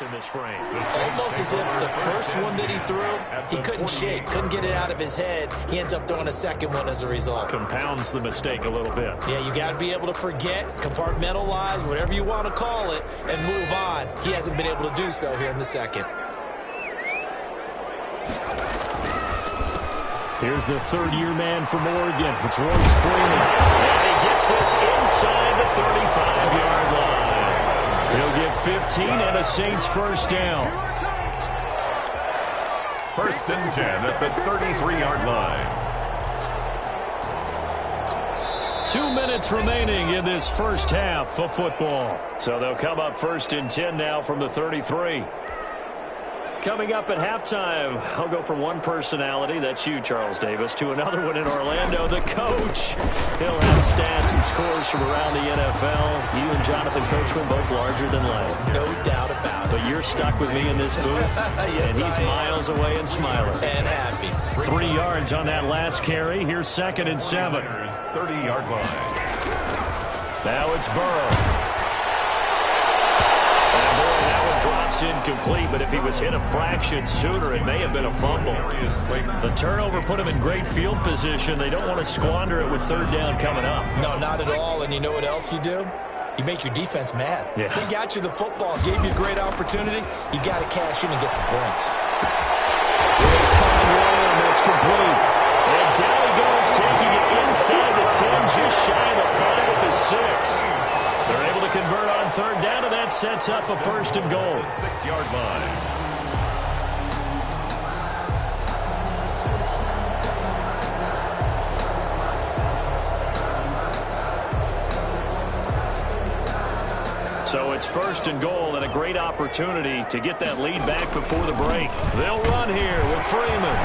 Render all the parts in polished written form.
in this frame. Almost as if the first one that he threw, he couldn't shake, couldn't get it out of his head. He ends up throwing a second one as a result. Compounds the mistake a little bit. Yeah, you got to be able to forget, compartmentalize, whatever you want to call it, and move on. He hasn't been able to do so here in the second. Here's the third-year man from Oregon. It's Royce Freeman. And he gets this inside the 35-yard line. He'll get 15 and a Saints first down. First and 10 at the 33-yard line. 2 minutes remaining in this first half of football. So they'll come up first and 10 now from the 33. Coming up at halftime, I'll go from one personality, that's you, Charles Davis, to another one in Orlando, the coach. He'll have stats and scores from around the NFL. You and Jonathan Coachman both larger than life. No doubt about it. But you're stuck with me in this booth, yes, and he's miles away and smiling. And happy. 3 yards on that last carry. Here's 2nd and 7. 30-yard line. Now it's Burrow. Drops incomplete, but if he was hit a fraction sooner, it may have been a fumble. The turnover put him in great field position. They don't want to squander it with third down coming up. No, not at all. And you know what else you do? You make your defense mad. Yeah. They got you the football, gave you a great opportunity. You got to cash in and get some points. That's complete. And down he goes, taking it inside the 10, just shy of the 5 at the 6. They're able to convert on third down, and that sets up a first and goal. 6-yard line. So it's first and goal, and a great opportunity to get that lead back before the break. They'll run here with Freeman.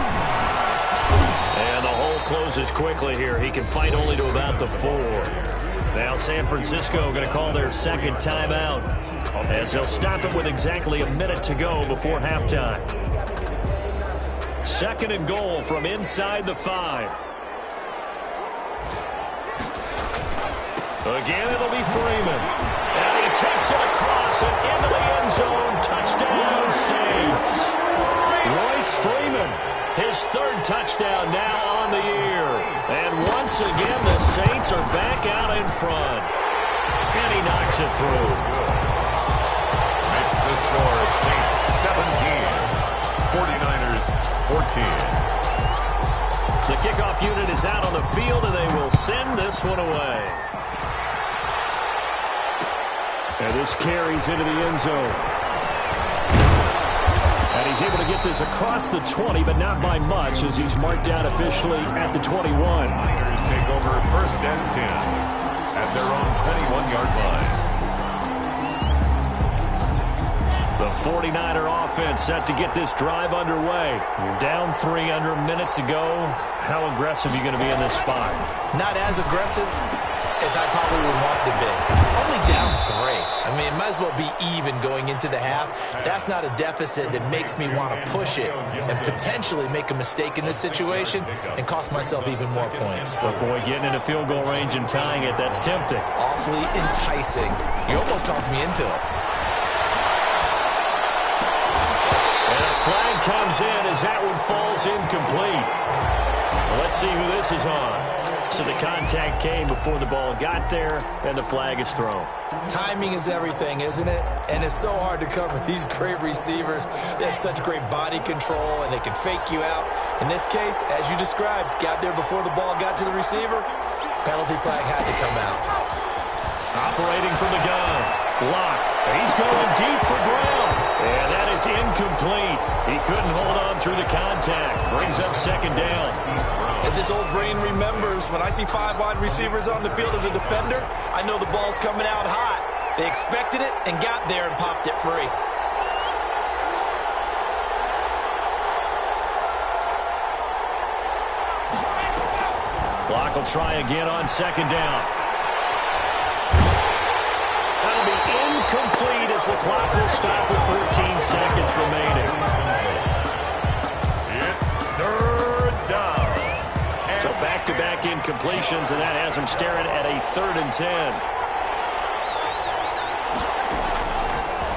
And the hole closes quickly here. He can fight only to about the 4. Now San Francisco going to call their second timeout as they'll stop it with exactly a minute to go before halftime. 2nd and goal from inside the 5. Again, it'll be Freeman. And he takes it across and into the end zone. Touchdown, Saints. Royce Freeman, his 3rd touchdown now on the year. And once again, the Saints are back out in front. And he knocks it through. Makes the score Saints 17, 49ers 14. The kickoff unit is out on the field, and they will send this one away. And this carries into the end zone. And he's able to get this across the 20, but not by much, as he's marked down officially at the 21. Niners take over first and 10 at their own 21-yard line. The 49er offense set to get this drive underway. You're down 3 under a minute to go. How aggressive are you going to be in this spot? Not as aggressive as I probably would want to be. Only down 3. I mean, it might as well be even going into the half. That's not a deficit that makes me want to push it and potentially make a mistake in this situation and cost myself even more points. But boy, getting into field goal range and tying it, that's tempting. Awfully enticing. You almost talked me into it. And a flag comes in as that one falls incomplete. Well, let's see who this is on. So the contact came before the ball got there, and the flag is thrown. Timing is everything, isn't it? And it's so hard to cover these great receivers. They have such great body control, and they can fake you out. In this case, as you described, got there before the ball got to the receiver. Penalty flag had to come out. Operating from the gun. Lock. He's going deep for Brown. And that is incomplete. He couldn't hold on through the contact. Brings up 2nd down. As this old brain remembers, when I see 5 wide receivers on the field as a defender, I know the ball's coming out hot. They expected it and got there and popped it free. Clock will try again on 2nd down. That'll be incomplete as the clock will stop with 14 seconds remaining. It's 3rd down. So back-to-back incompletions, and that has him staring at a 3rd and 10.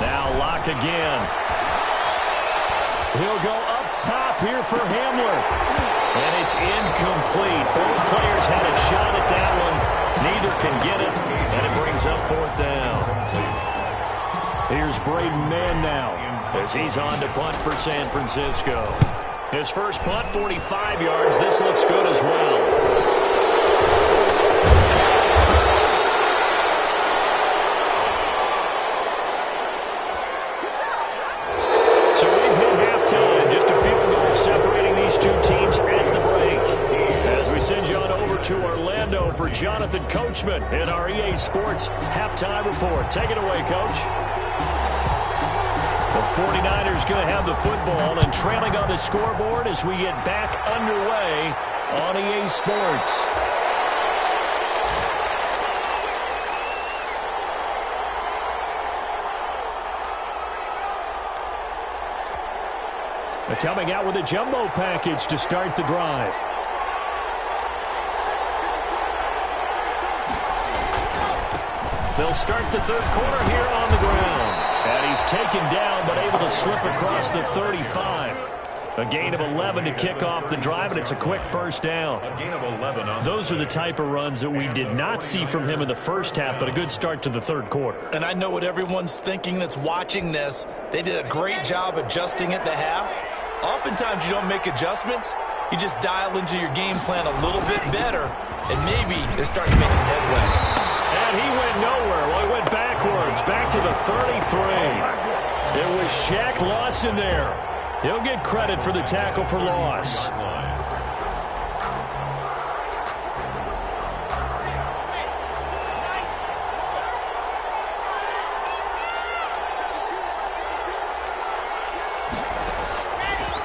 Now Now Locke again. He'll go up top here for Hamler. And it's incomplete. Both players had a shot at that one. Neither can get it, and it brings up fourth down. Here's Braden Mann now as he's on to punt for San Francisco. His first punt, 45 yards. This looks good as well. Separating these two teams at the break. As we send you on over to Orlando for Jonathan Coachman in our EA Sports Halftime Report. Take it away, Coach. The 49ers going to have the football and trailing on the scoreboard as we get back underway on EA Sports. They're coming out with a jumbo package to start the drive. They'll start the third quarter here on the ground. And he's taken down but able to slip across the 35. A gain of 11 to kick off the drive, and it's a quick first down. A gain of 11. Those are the type of runs that we did not see from him in the first half, but a good start to the third quarter. And I know what everyone's thinking that's watching this. They did a great job adjusting at the half. Oftentimes you don't make adjustments. You just dial into your game plan a little bit better, and maybe they're starting to make some headway. And he went nowhere. Well, he went backwards, back to the 33. It was Shaq Lawson there. He'll get credit for the tackle for loss.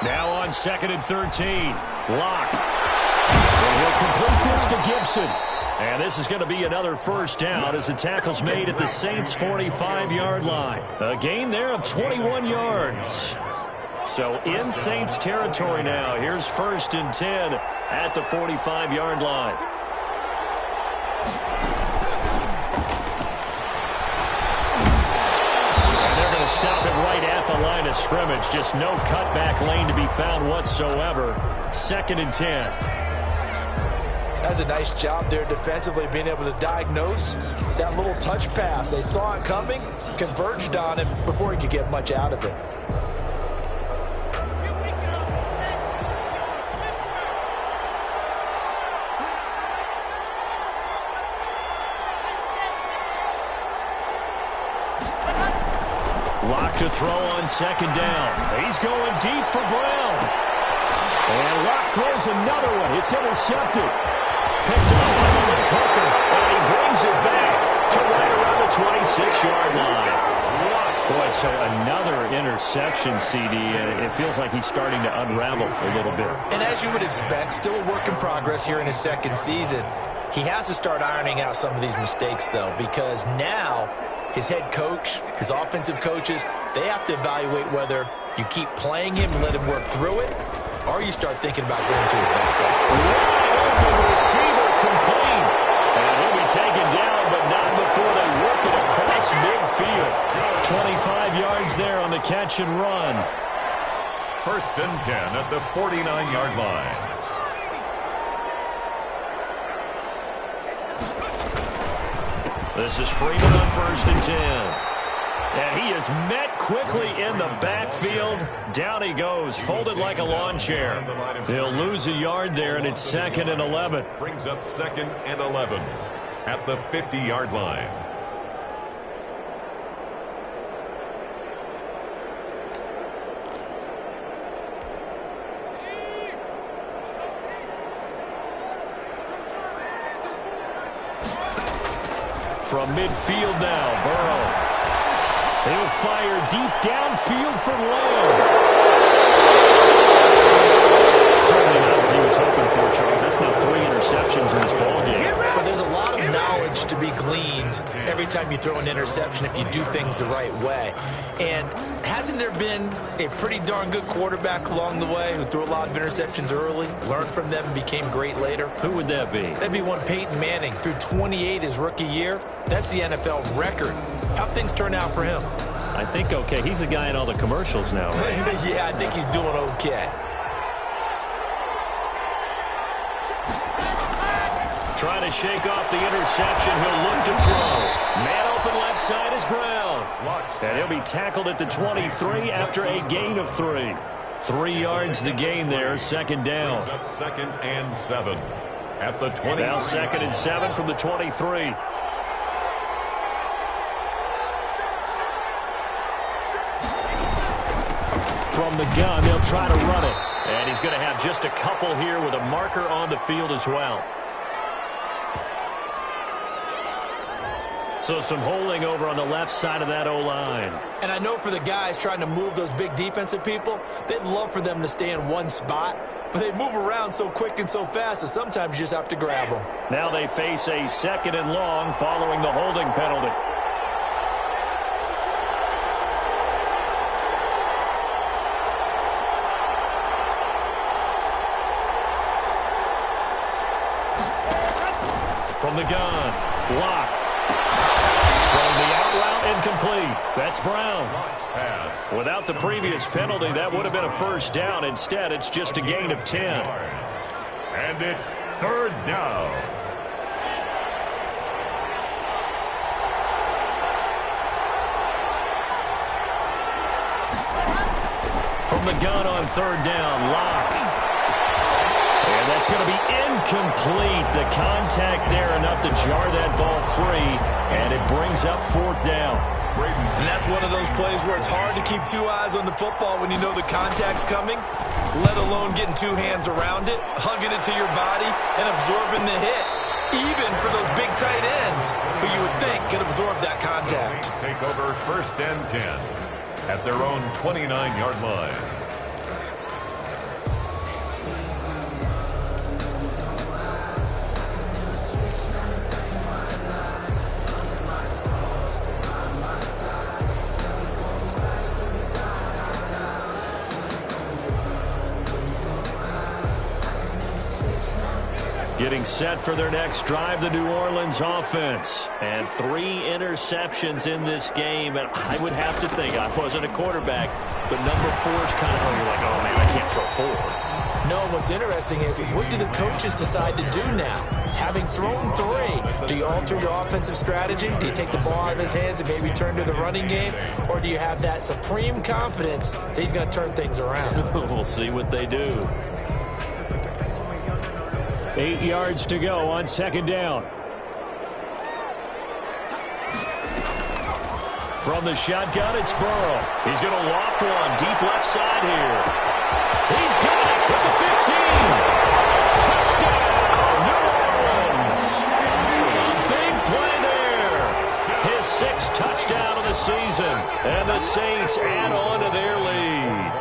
Now on 2nd and 13. Locke. And he'll complete this to Gibson. And this is going to be another first down as the tackle's made at the Saints' 45-yard line. A gain there of 21 yards. So in Saints territory now. Here's 1st and 10 at the 45-yard line. Stop it right at the line of scrimmage. Just no cutback lane to be found whatsoever. 2nd and 10. That's a nice job there defensively, being able to diagnose that little touch pass. They saw it coming, converged on it before he could get much out of it. Locke to throw on 2nd down. He's going deep for Brown. And Locke throws another one. It's intercepted. Picked up by Malik Hooker. And he brings it back to right around the 26-yard line. Boy, so another interception, CD, and it feels like he's starting to unravel a little bit. And as you would expect, still a work in progress here in his second season. He has to start ironing out some of these mistakes, though, because now his head coach, his offensive coaches, they have to evaluate whether you keep playing him and let him work through it, or you start thinking about going to his backup. Wide open receiver complete. And he'll be taken down, but not before they work it across midfield. 25 yards there on the catch and run. 1st and 10 at the 49-yard line. This is Freeman on 1st and 10. And he is met quickly in the backfield. Down he goes, folded like a lawn chair. They'll lose a yard there, and it's 2nd and 11. Brings up 2nd and 11 at the 50-yard line. From midfield now, Burrow. He'll fire deep downfield for Lamb. Certainly not what he was hoping for, Charles. That's now 3 interceptions in this ballgame. But there's a lot of knowledge to be gleaned every time you throw an interception if you do things the right way. And hasn't there been a pretty darn good quarterback along the way who threw a lot of interceptions early, learned from them, and became great later? Who would that be? That'd be one Peyton Manning. Threw 28 his rookie year. That's the NFL record. How'd things turn out for him? I think okay. He's the guy in all the commercials now, right? Yeah, I think he's doing okay. Trying to shake off the interception. He'll look to throw. Man open left side is Brown. And he'll be tackled at the 23 after a gain of 3. 3 yards the gain there, second down. Up 2nd and 7 at the 20. Now 2nd and 7 from the 23. From the gun, they'll try to run it. And he's going to have just a couple here with a marker on the field as well. So some holding over on the left side of that O-line. And I know for the guys trying to move those big defensive people, they'd love for them to stay in one spot. But they move around so quick and so fast that sometimes you just have to grab them. Now they face a 2nd and long following the holding penalty. From the gun, block. From the out route, incomplete. That's Brown. Pass. Without the previous penalty, that would have been a first down. Instead, it's just a gain of 10. And it's 3rd down. From the gun on 3rd down, Locke. And that's going to be incomplete. The contact there enough to jar that ball free, and it brings up 4th down. And that's one of those plays where it's hard to keep 2 eyes on the football when you know the contact's coming, let alone getting 2 hands around it, hugging it to your body, and absorbing the hit. Even for those big tight ends who you would think could absorb that contact. The Saints take over 1st and 10 at their own 29-yard line. Getting set for their next drive, the New Orleans offense. And 3 interceptions in this game. And I would have to think, I wasn't a quarterback, but number 4 is kind of, you're like, oh, man, I can't throw 4. No, what's interesting is, what do the coaches decide to do now? Having thrown 3, do you alter your offensive strategy? Do you take the ball out of his hands and maybe turn to the running game? Or do you have that supreme confidence that he's going to turn things around? We'll see what they do. 8 yards to go on 2nd down. From the shotgun, it's Burrow. He's going to loft one deep left side here. He's got it at the 15. Touchdown, New Orleans. Big play there. His 6th touchdown of the season. And the Saints add on to their lead.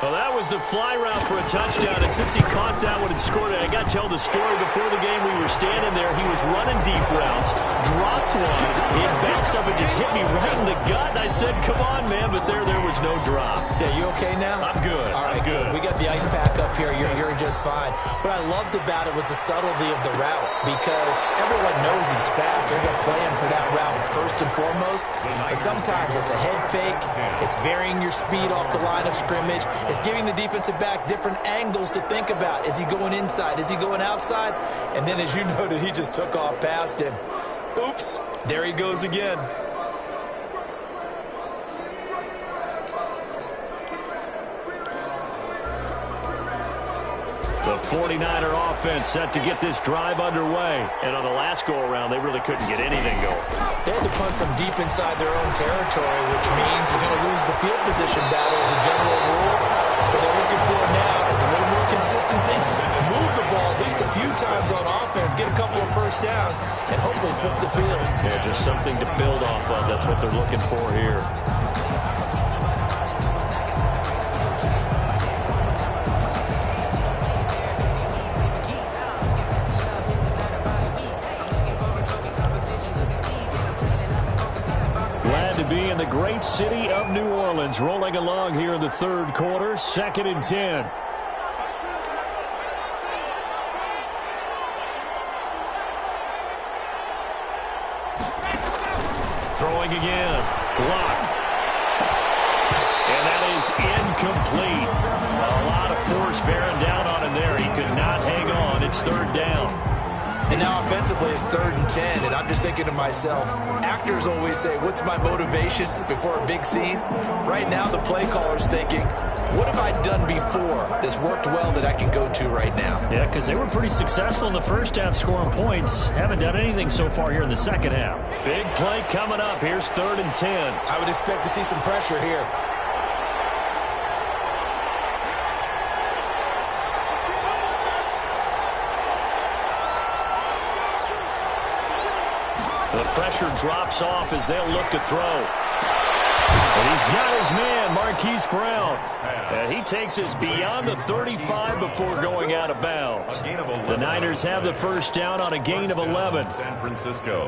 Well, that was the fly route for a touchdown, and since he caught that one and scored it, I got to tell the story. Before the game, we were standing there. He was running deep routes, dropped one. It bounced up and just hit me right in the gut. And I said, come on, man, but there was no drop. Yeah, you okay now? I'm good. All right, good. We got the ice pack up here. You're just fine. What I loved about it was the subtlety of the route, because everyone knows he's fast. They're going to play him for that route first and foremost. But sometimes it's a head fake. It's varying your speed off the line of scrimmage. It's giving the defensive back different angles to think about. Is he going inside? Is he going outside? And then, as you noted, he just took off past him. Oops, there he goes again. The 49er offense set to get this drive underway. And on the last go-around, they really couldn't get anything going. They had to punt from deep inside their own territory, which means you're going to lose the field position battle as a general rule. What they're looking for now is a little more consistency, move the ball at least a few times on offense, get a couple of first downs, and hopefully flip the field. Yeah, just something to build off of. That's what they're looking for here. Glad to be in the great city of New Orleans, rolling along here in the 3rd quarter, 2nd and 10. Throwing again. Block. And that is incomplete. A lot of force bearing down on him there. He could not hang on. It's third down. And now offensively it's 3rd and 10, and I'm just thinking to myself, actors always say, what's my motivation before a big scene? Right now the play caller's thinking, what have I done before that's worked well that I can go to right now? Yeah, because they were pretty successful in the first half scoring points. Haven't done anything so far here in the second half. Big play coming up. Here's 3rd and 10. I would expect to see some pressure here. The pressure drops off as they'll look to throw. And he's got his man, Marquise Brown. And he takes us beyond the 35 before going out of bounds. The Niners have the first down on a gain of 11. San Francisco.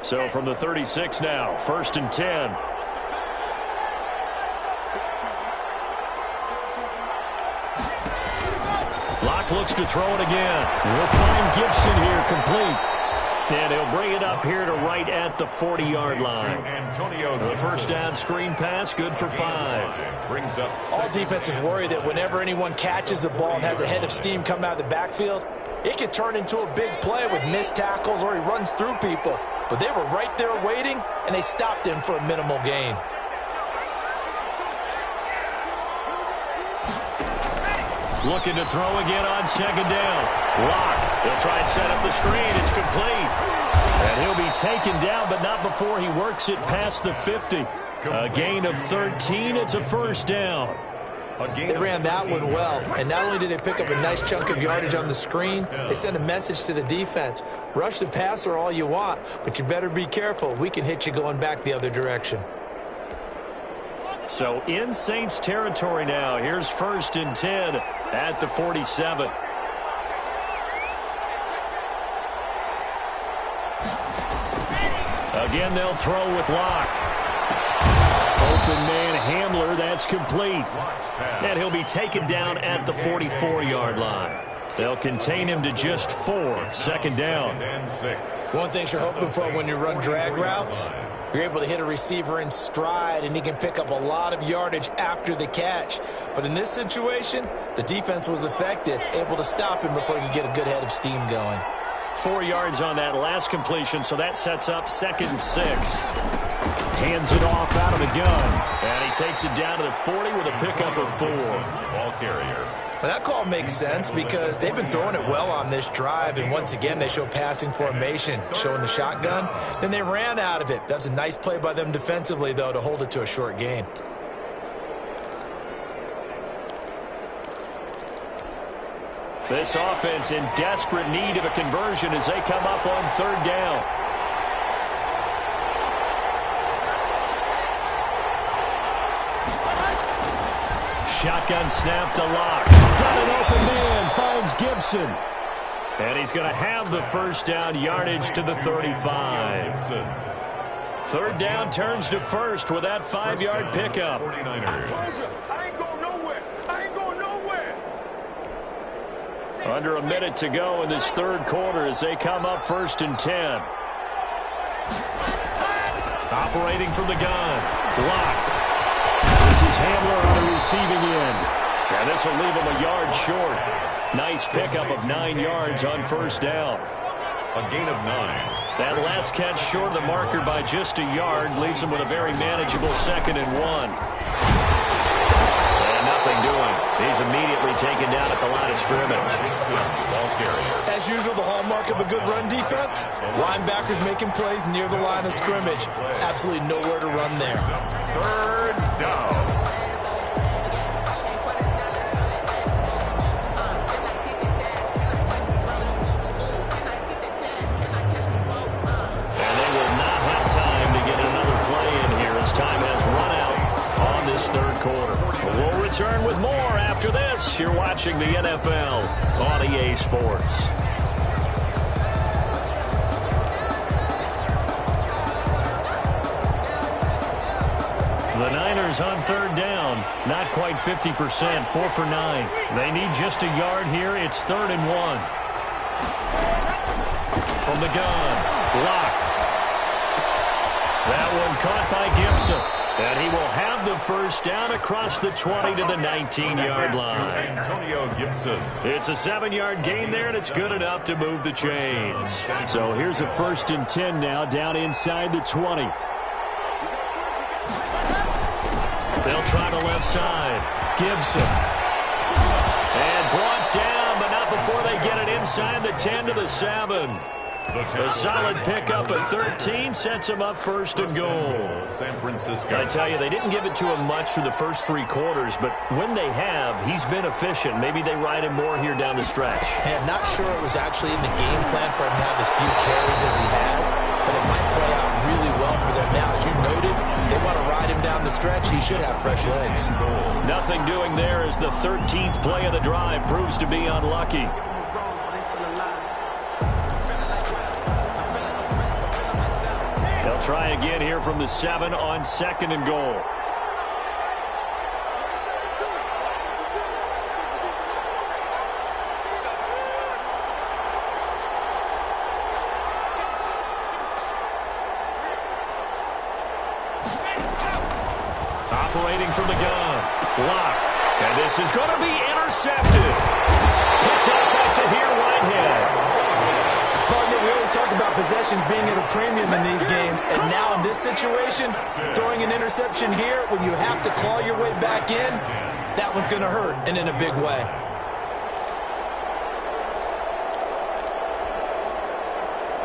So from the 36 now, 1st and 10. Locke looks to throw it again. We'll find Gibson here complete. And he'll bring it up here to right at the 40-yard line. The first down screen pass, good for 5. Brings up All defenses worry that whenever anyone catches the ball and has a head of steam come out of the backfield, it could turn into a big play with missed tackles or he runs through people. But they were right there waiting, and they stopped him for a minimal gain. Looking to throw again on 2nd down. Locke, he'll try and set up the screen. It's complete. And he'll be taken down, but not before he works it past the 50. A gain of 13. It's a first down. They ran that one well, and not only did they pick up a nice chunk of yardage on the screen, they sent a message to the defense. Rush the passer all you want, but you better be careful. We can hit you going back the other direction. So in Saints territory now. Here's 1st and 10 at the 47. Again, they'll throw with Locke. Open man Hamler, that's complete. And he'll be taken down at the 44-yard line. They'll contain him to just 4. 2nd down. One thing you're hoping for when you run drag routes, you're able to hit a receiver in stride, and he can pick up a lot of yardage after the catch. But in this situation, the defense was effective, able to stop him before he could get a good head of steam going. 4 yards on that last completion, so that sets up 2nd and 6. Hands it off out of the gun. And he takes it down to the 40 with a pickup of 4. Ball carrier. Well, that call makes sense because they've been throwing it well on this drive, and once again they show passing formation, showing the shotgun. Then they ran out of it. That's a nice play by them defensively, though, to hold it to a short gain. This offense in desperate need of a conversion as they come up on 3rd down. Shotgun snap to Locke. Got an open man, finds Gibson. And he's going to have the first down, yardage to the 35. 3rd down turns to 1st with that 5-yard pickup. 49ers. Under a minute to go in this 3rd quarter as they come up 1st and 10. Operating from the gun. Locke. This is Hamler on the receiving end. And this will leave him a yard short. Nice pickup of 9 yards on 1st down. A gain of 9. That last catch short of the marker by just a yard leaves him with a very manageable 2nd and 1. And nothing doing. He's immediately taken down at the line of scrimmage. Ball carrier. As usual, the hallmark of a good run defense, linebackers making plays near the line of scrimmage. Absolutely nowhere to run there. 3rd down. And they will not have time to get another play in here as time has run out on this 3rd quarter. We'll return with more after this. You're watching the NFL on EA Sports. The Niners on third down. Not quite 50%, 4 for 9. They need just a yard here. It's 3rd and 1. From the gun, Locke. That one caught by Gibson. And he will have the first down across the 20 to the 19-yard line. Antonio Gibson. It's a 7-yard gain there, and it's good enough to move the chains. So here's a 1st and 10 now, down inside the 20. They'll try the left side. Gibson. And brought down, but not before they get it inside the 10 to the 7. A solid pickup at 13 sets him up 1st and goal. San Francisco. I tell you, they didn't give it to him much for the first 3 quarters, but when they have, he's been efficient. Maybe they ride him more here down the stretch. Hey, I'm not sure it was actually in the game plan for him to have as few carries as he has, but it might play out really well for them now. As you noted, if they want to ride him down the stretch, he should have fresh legs. Nothing doing there as the 13th play of the drive proves to be unlucky. They'll try again here from the 7 on 2nd and goal. Operating from the gun, Locke. And this is going to be intercepted. Picked up by Tahir Whitehead. Partner, we always talk about possessions being at a premium in these games, and now in this situation, throwing an interception here when you have to claw your way back in, that one's going to hurt, and in a big way.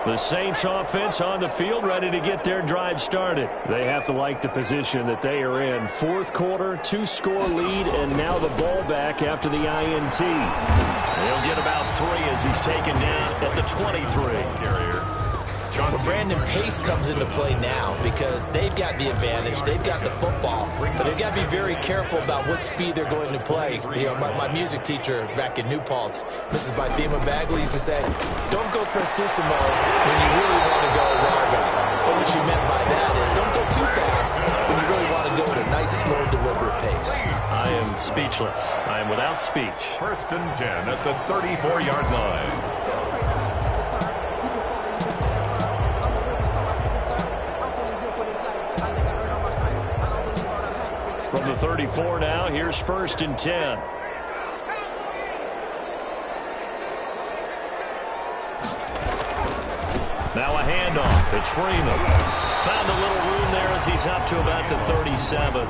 The Saints offense on the field, ready to get their drive started. They have to like the position that they are in. 4th quarter, 2-score lead, and now the ball back after the INT. He'll get about 3 as he's taken down at the 23. Well, Brandon, pace comes into play now because they've got the advantage. They've got the football, but they've got to be very careful about what speed they're going to play. You know, my music teacher back in New Paltz, Mrs. Bythema Bagley, used to say, don't go prestissimo when you really want to go raga. But what she meant by that is don't go too fast when you really want to go at a nice, slow, deliberate pace. I am speechless. I am without speech. 1st and 10 at the 34-yard line. From the 34 now, here's 1st and 10. Now a handoff. It's Freeman. Found a little room there as he's up to about the 37.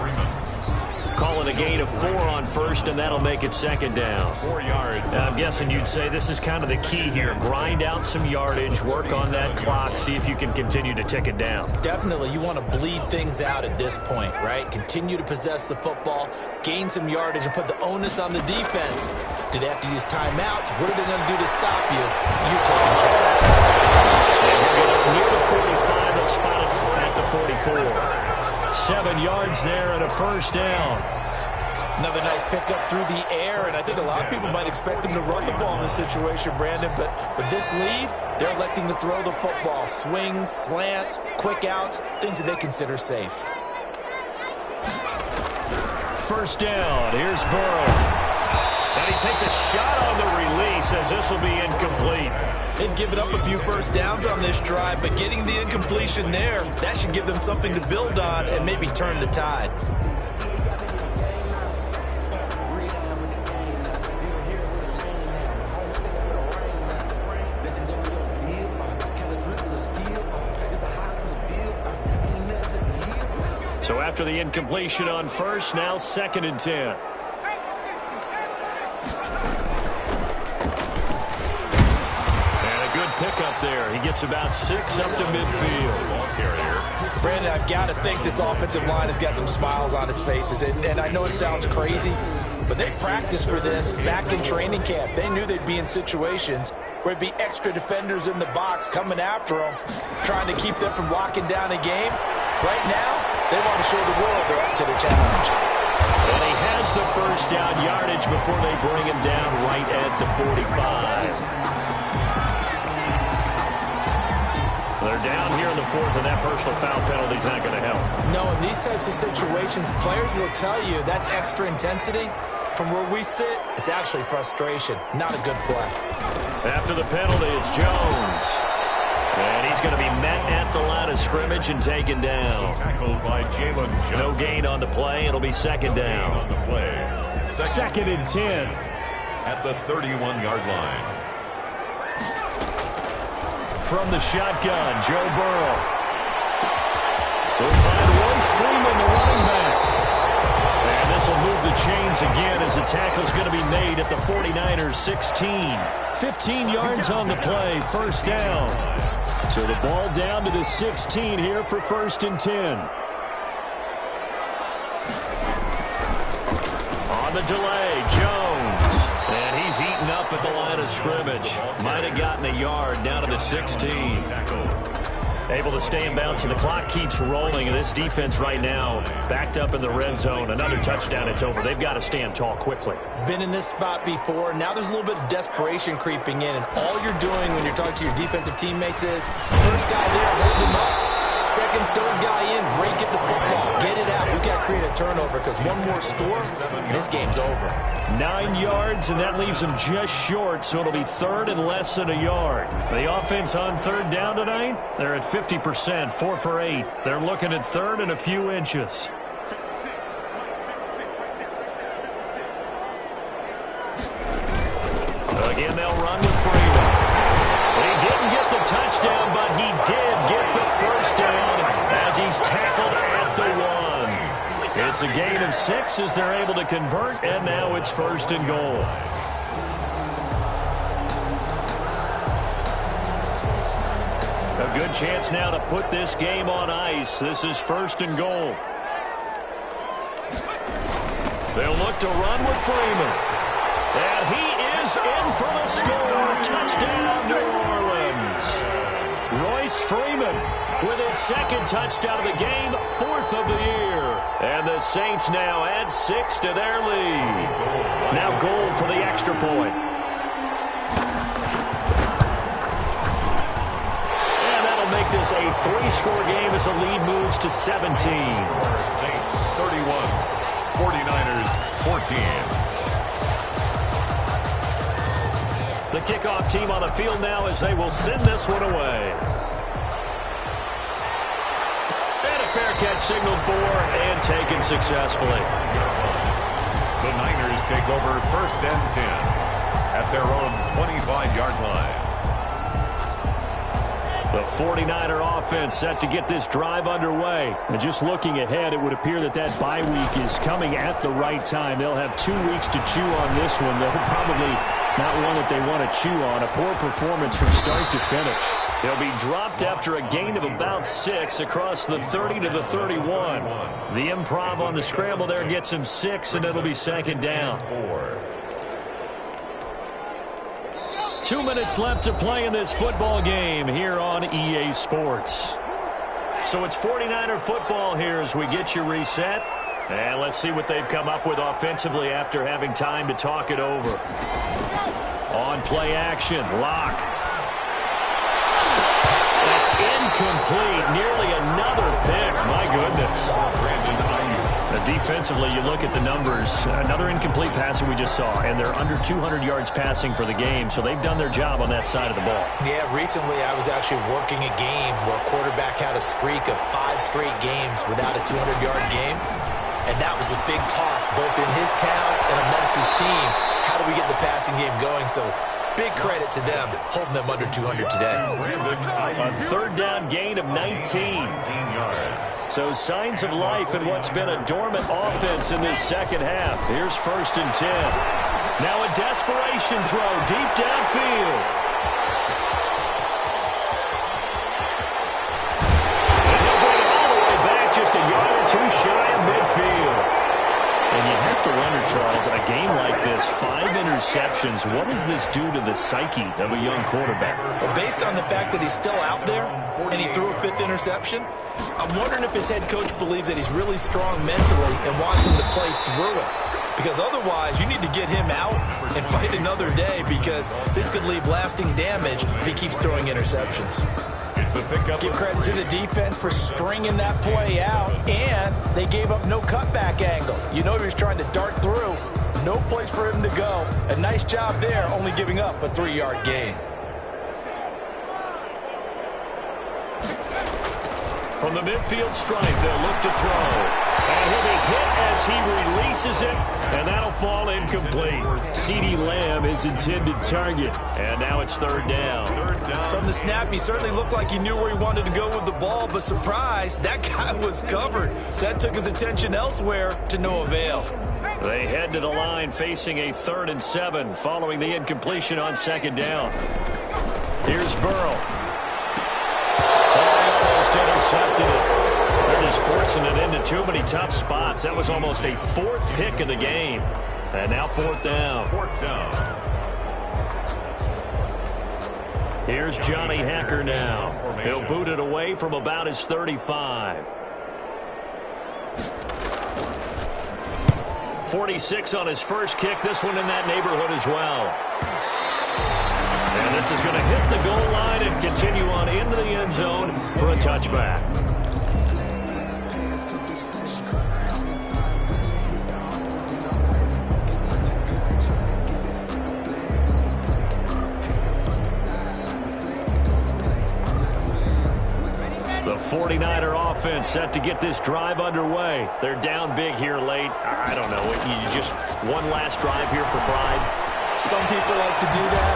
Calling a gain of 4 on 1st, and that'll make it 2nd down. 4 yards. Now, I'm guessing you'd say this is kind of the key here. Grind out some yardage, work on that clock, see if you can continue to tick it down. Definitely, you want to bleed things out at this point, right? Continue to possess the football, gain some yardage, and put the onus on the defense. Do they have to use timeouts? What are they going to do to stop you? You're taking charge. And we'll get up near the 45. They'll spot it at the 44. 7 yards there and a 1st down. Another nice pickup through the air, and I think a lot of people might expect them to run the ball in this situation, Brandon, but with this lead, they're electing to throw the football. Swings, slants, quick outs, things that they consider safe. 1st down. Here's Burrow. And he takes a shot on the release as this will be incomplete. They've given up a few 1st downs on this drive, but getting the incompletion there, that should give them something to build on and maybe turn the tide. So after the incompletion on 1st, now 2nd and 10. Pickup there. He gets about 6 up to midfield. Brandon, I've got to think this offensive line has got some smiles on its faces. And I know it sounds crazy, but they practiced for this back in training camp. They knew they'd be in situations where it'd be extra defenders in the box coming after them, trying to keep them from locking down a game. Right now, they want to show the world they're up to the challenge. And he has the 1st down yardage before they bring him down right at the 45. They're down here in the fourth, and that personal foul penalty is not going to help. No, in these types of situations, players will tell you that's extra intensity. From where we sit, it's actually frustration, not a good play. After the penalty, it's Jones. And he's going to be met at the line of scrimmage and taken down. Tackled by Jalen Jones. No gain on the play. It'll be second down. On the play. Second and 10. At the 31-yard line. From the shotgun, Joe Burrow. We'll find Royce Freeman, the running back. And this will move the chains again as the tackle's going to be made at the 49ers 16. 15 yards on the play, first down. So the ball down to the 16 here for first and 10. On the delay, Jones. And he's eaten up at the line of scrimmage. Might have gotten a yard down to the 16. Able to stay in bounds, so the clock keeps rolling. And this defense right now backed up in the red zone. Another touchdown, it's over. They've got to stand tall quickly. Been in this spot before. Now there's a little bit of desperation creeping in. And all you're doing when you're talking to your defensive teammates is, first guy there, hold him up. Second, third guy in, break it the football. Get it out. We've got to create a turnover because one more score, and this game's over. 9 yards, and that leaves them just short, so it'll be third and less than a yard. The offense on third down tonight, they're at 50%, 4 for 8. They're looking at third and a few inches. Again, they'll run with Freeman. He didn't get the touchdown, but he did get the first down as he's tackled at the 1. It's a gain of 6 as they're able to convert, and now it's first and goal. A good chance now to put this game on ice. This is first and goal. They'll look to run with Freeman. And he is in for the score. Touchdown, New Orleans. Royce Freeman with his second touchdown of the game, 4th of the year. And the Saints now add 6 to their lead. Now goal for the extra point. And that'll make this a 3-score game as the lead moves to 17. Saints 31, 49ers 14. The kickoff team on the field now as they will send this one away. And a fair catch signaled for and taken successfully. The Niners take over first and 10 at their own 25-yard line. The 49er offense set to get this drive underway. And just looking ahead, it would appear that that bye week is coming at the right time. They'll have 2 weeks to chew on this one. They'll probably not one that they want to chew on. A poor performance from start to finish. They'll be dropped after a gain of about 6 across the 30 to the 31. The improv on the scramble there gets him 6, and it'll be second down. 2 minutes left to play in this football game here on EA Sports. So it's 49er football here as we get you reset. And let's see what they've come up with offensively after having time to talk it over. On play action, Locke. That's incomplete. Nearly another pick. My goodness. Defensively, you look at the numbers. Another incomplete passer we just saw, and they're under 200 yards passing for the game, so they've done their job on that side of the ball. Yeah, recently I was actually working a game where a quarterback had a streak of 5 straight games without a 200-yard game, and that was a big talk both in his town and amongst his team. How do we get the passing game going? So big credit to them holding them under 200 today. A third down gain of 19. So signs of life in what's been a dormant offense in this second half. Here's first and 10. Now a desperation throw deep downfield. And he'll bring it all the way back just a yard or 2 shy of midfield. And you have to wonder, Charles, a game like this, 5 interceptions, what does this do to the psyche of a young quarterback? Well, based on the fact that he's still out there and he threw a 5th interception, I'm wondering if his head coach believes that he's really strong mentally and wants him to play through it. Because otherwise, you need to get him out and fight another day because this could leave lasting damage if he keeps throwing interceptions. The pickup. Give credit to the defense for stringing that play out, and they gave up no cutback angle. You know he was trying to dart through. No place for him to go. A nice job there, only giving up a 3-yard gain. From the midfield stripe, they'll look to throw. And he'll be hit as he releases it, and that'll fall incomplete. CeeDee Lamb is intended target, and now it's third down. From the snap, he certainly looked like he knew where he wanted to go with the ball, but surprise, that guy was covered. So that took his attention elsewhere to no avail. They head to the line facing a 3rd and 7 following the incompletion on 2nd down. Here's Burrow. Almost intercepted it. They're just forcing it into too many tough spots. That was almost a 4th pick of the game. And now 4th down. Here's Johnny Hacker now. He'll boot it away from about his 35. 46 on his first kick. This one in that neighborhood as well. And this is going to hit the goal line and continue on into the end zone for a touchback. The 49er offense set to get this drive underway. They're down big here late. I don't know. You just one last drive here for pride. Some people like to do that.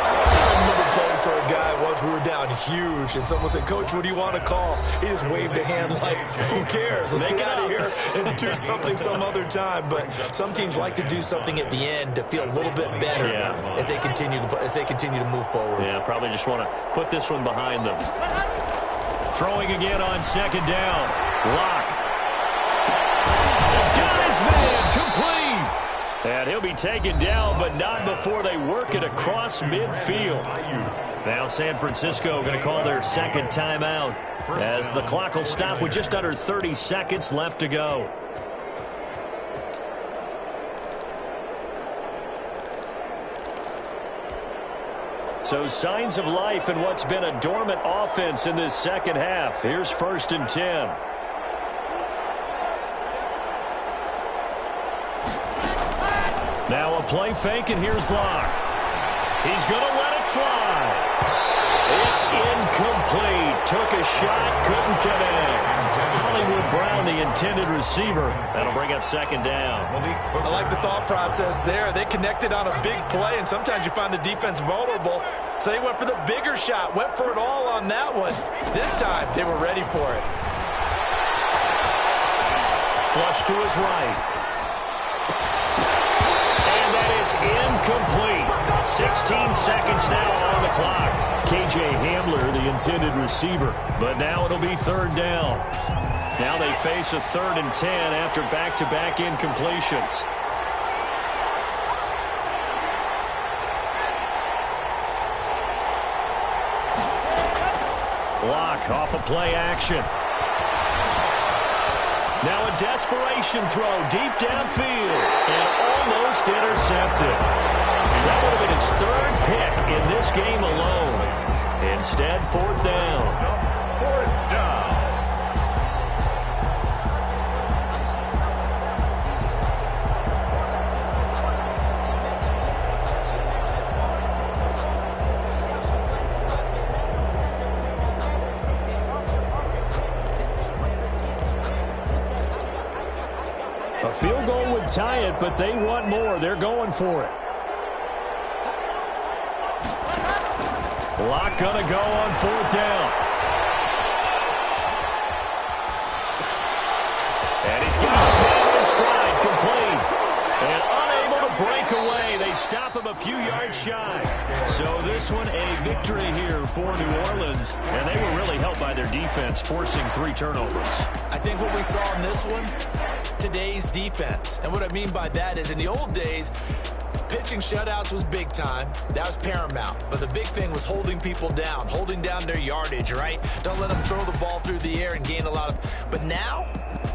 I remember playing for a guy once. We were down huge, and someone said, "Coach, what do you want to call?" He just waved a hand like, who cares? Let's get out of here and do something some other time. But some teams like to do something at the end to feel a little bit better as they continue to move forward. Yeah, probably just want to put this one behind them. Throwing again on 2nd down. Locke. Got his man complete. And he'll be taken down, but not before they work it across midfield. Now San Francisco going to call their 2nd timeout as the clock will stop with just under 30 seconds left to go. So signs of life in what's been a dormant offense in this 2nd half. Here's 1st and 10. Now a play fake, and here's Locke. He's going to let it fly. It's incomplete. Took a shot, couldn't connect. Hollywood Brown, the intended receiver. That'll bring up 2nd down. I like the thought process there. They connected on a big play, and sometimes you find the defense vulnerable. So they went for the bigger shot, went for it all on that one. This time, they were ready for it. Flush to his right. And that is incomplete. 16 seconds now on the clock. KJ Hamler, the intended receiver. But now it'll be 3rd down. Now they face a 3rd and 10 after back-to-back incompletions. Locke off a play action. Now a desperation throw deep downfield and almost intercepted. That would have been his 3rd pick in this game alone. Instead, 4th down. 4th down. A field goal would tie it, but they want more. They're going for it. Locke going to go on 4th down. And he's got his man in stride, complete. And unable to break away. They stop him a few yards shy. So this one, a victory here for New Orleans. And they were really helped by their defense, forcing 3 turnovers. I think what we saw in this one, today's defense. And what I mean by that is in the old days, pitching shutouts was big time. That was paramount. But the big thing was holding people down, holding down their yardage, right? Don't let them throw the ball through the air and gain a lot of... But now,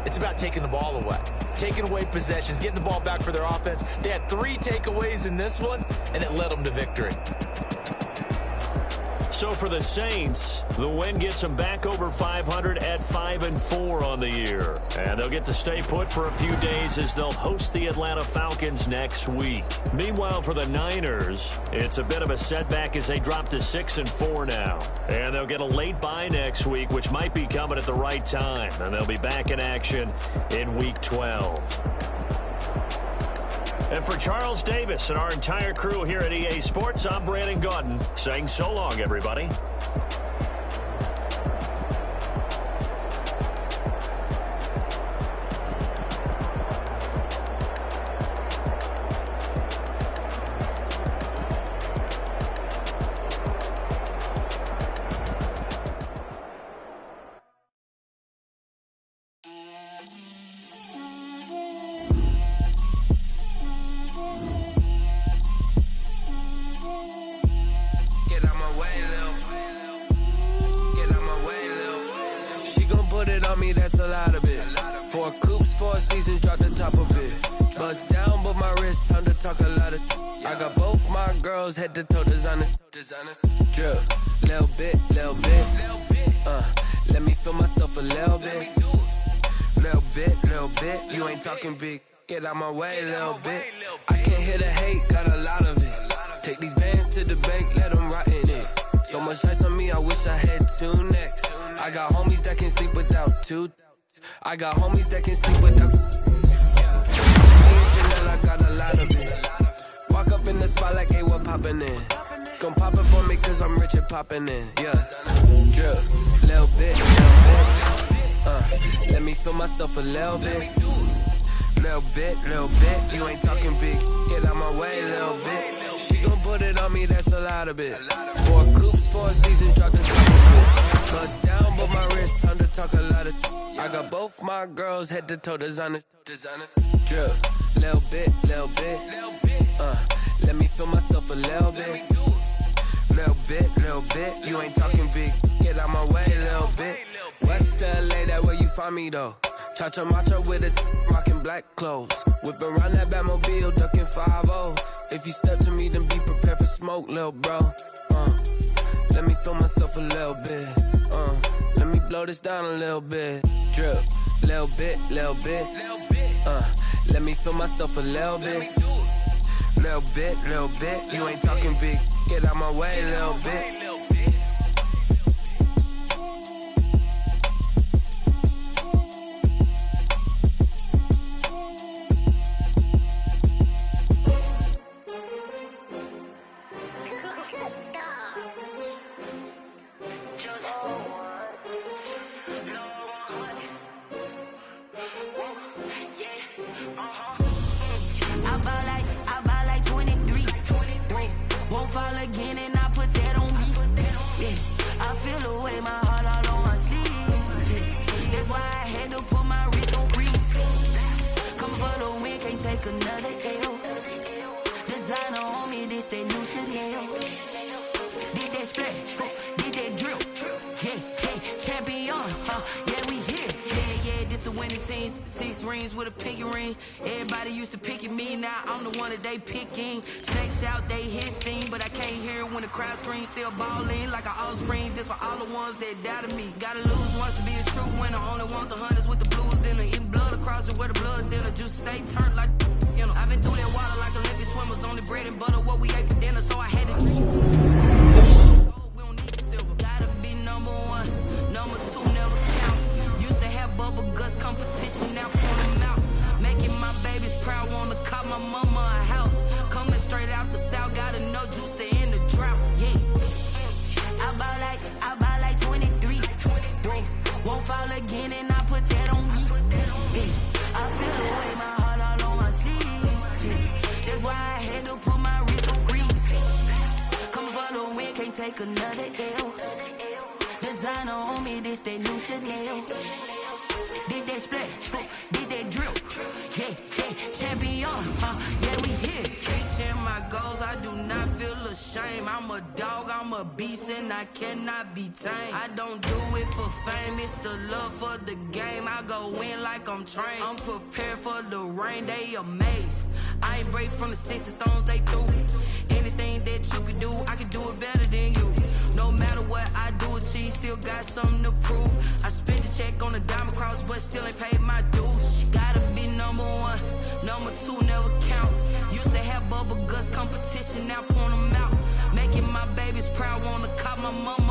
it's about taking the ball away. Taking away possessions, getting the ball back for their offense. They had 3 takeaways in this one, and it led them to victory. So for the Saints, the win gets them back over 500 at 5-4 on the year. And they'll get to stay put for a few days as they'll host the Atlanta Falcons next week. Meanwhile, for the Niners, it's a bit of a setback as they drop to 6-4 now. And they'll get a late bye next week, which might be coming at the right time. And they'll be back in action in Week 12. And for Charles Davis and our entire crew here at EA Sports, I'm Brandon Gaudin saying so long, everybody. That's a lot of it. 4 coops, 4 seasons, drop the top of it. Bust down, but my wrist, time to talk a lot of. I got both my girls, head to toe designer. Drip, little bit. Let me feel myself a little bit. Little bit. You ain't talking big. Get out my way, little bit. I can't hear the hate, got a lot of it. Take these bands to the bank, let them rot in it. So much ice on me, I wish I had 2 necks. I got homies that can sleep without 2. I got homies that can sleep without. I got a lot of it. Walk up in the spot like, hey, what poppin' in? Gon' pop it for me cause I'm rich and poppin' in. Yeah. Drip, little bit. Let me feel myself a little bit. Little bit. You ain't talking big. Get out my way, little bit. She gon' put it on me, that's a lot of it. 4 coops, 4 seasons, drop the top of it. Bust down, but my wrist, time to talk a lot of. I got both my girls, head to toe designer. Drip, little bit. Let me feel myself a little bit. Little bit. You ain't talking big. Get out my way, little bit. West LA, that where you find me though. Cha-cha matcha with a rockin' black clothes. Whippin' around that Batmobile, duckin' 5-0. If you step to me, then be prepared for smoke, lil' bro. Let me feel myself a little bit. Let me blow this down a little bit. Drip, little bit. Let me feel myself a little bit. Little bit. You ain't talking big. Get out my way, little bit. With a pinky ring, everybody used to pick at me. Now I'm the one that they picking. Snakes out, they hissing, but I can't hear when the crowd screams. Still ballin' like an offspring. This for all the ones that doubted me. Gotta lose once to be a true winner. Only want the hunters with the blues in it. Eating blood across it where the blood dinner. Juice stay turned like you know. I've been through that water like Olympic swimmers. Only bread and butter what we ate for dinner, so I had to drink. We don't need silver. Gotta be number 1, number 2 never count. Used to have bubble guts competition, now pull them out. Making my babies proud, wanna call my mama a house. Coming straight out the south, gotta know juice to end the drought. Yeah, I bought like 23. Won't fall again, and I put that on me. Yeah, I feel the way, my heart all on my sleeve. Yeah, that's why I had to put my wrist on freeze. Come for the win, can't take another L. Designer on me, this that new Chanel. Did that splash, did that drip. Yeah, champion, yeah, we here. Reaching my goals, I do not feel ashamed. I'm a dog, I'm a beast, and I cannot be tamed. I don't do it for fame, it's the love for the game. I go in like I'm trained. I'm prepared for the rain, they amazed. I ain't break from the sticks and stones they threw. Anything that you can do, I can do it better than you. No matter matter what I do achieve, still got something to prove. I spent the check on the diamond cross, but still ain't paid my dues. Gotta be number one, number two never count. Used to have bubble guts competition, now point them out. Making my babies proud, wanna cop my mama